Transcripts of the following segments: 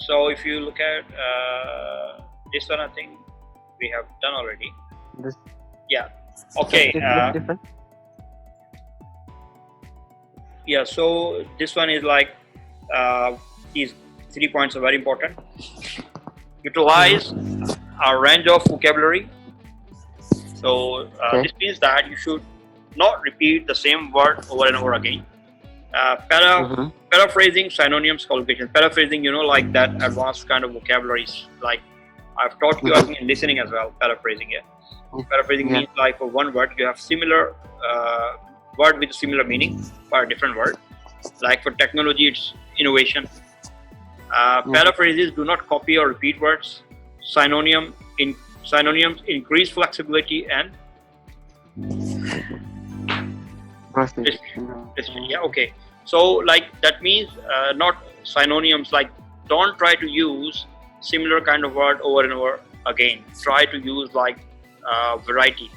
So if you look at this one, I think we have done already. This Yeah. Okay. different. Yeah. So this one is like these 3 points are very important. Utilize a range of vocabulary. So this means that you should not repeat the same word over and over again. Paraphrasing, synonyms, collocation. Paraphrasing, like that advanced kind of vocabularies. Like I've taught you, I think, in listening as well. Paraphrasing, yeah. Paraphrasing means like for one word you have similar word with similar meaning for a different word. Like for technology, it's innovation. Paraphrases do not copy or repeat words. Synonyms increase flexibility and precision. Yeah, okay. So like that means not synonyms, like don't try to use similar kind of word over and over again. Try to use like variety,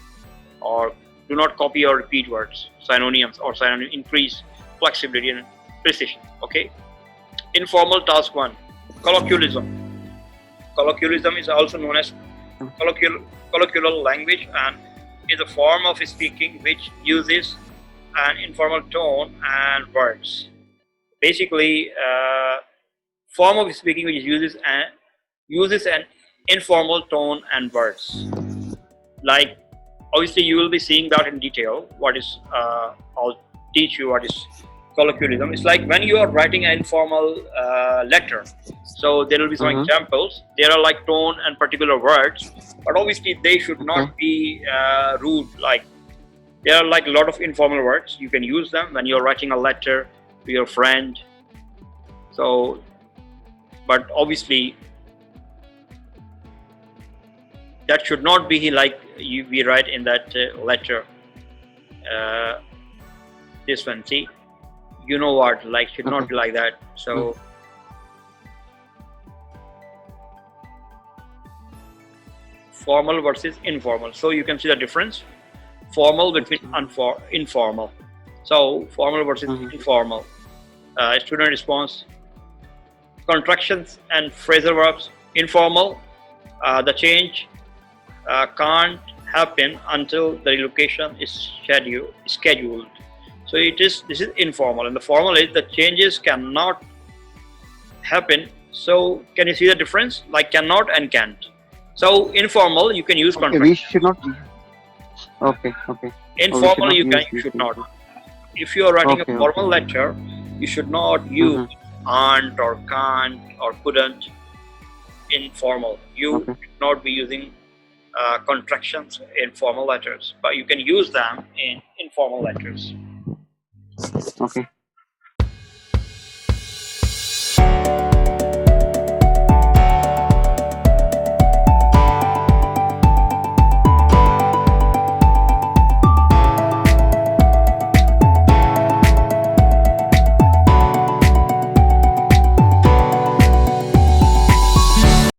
or do not copy or repeat words. Synonyms or synonyms increase flexibility and precision. Okay. Informal task 1, colloquialism. Colloquialism is also known as colloquial language and is a form of speaking which uses an informal tone and words. Basically, form of speaking which uses an informal tone and words. Like obviously you will be seeing that in detail. I'll teach you what is colloquialism. It's like when you are writing an informal letter. So there will be some examples. There are like tone and particular words, but obviously they should not be rude. Like there are like a lot of informal words. You can use them when you're writing a letter to your friend. So, but obviously that should not be like we write in that letter. This one, see, you know what, like should not be like that. So formal versus informal. So you can see the difference. Formal between informal. So formal versus informal. Student response. Contractions and phrasal verbs. Informal. The change can't happen until the relocation is scheduled. So this is informal, and the formal is the changes cannot happen. So can you see the difference? Like cannot and can't. So informal you can use contraction. We should not. Okay. Informal you should not. If you are writing a formal letter, you should not use aren't or can't or couldn't. Informal. You should not be using contractions in formal letters, but you can use them in informal letters. Okay.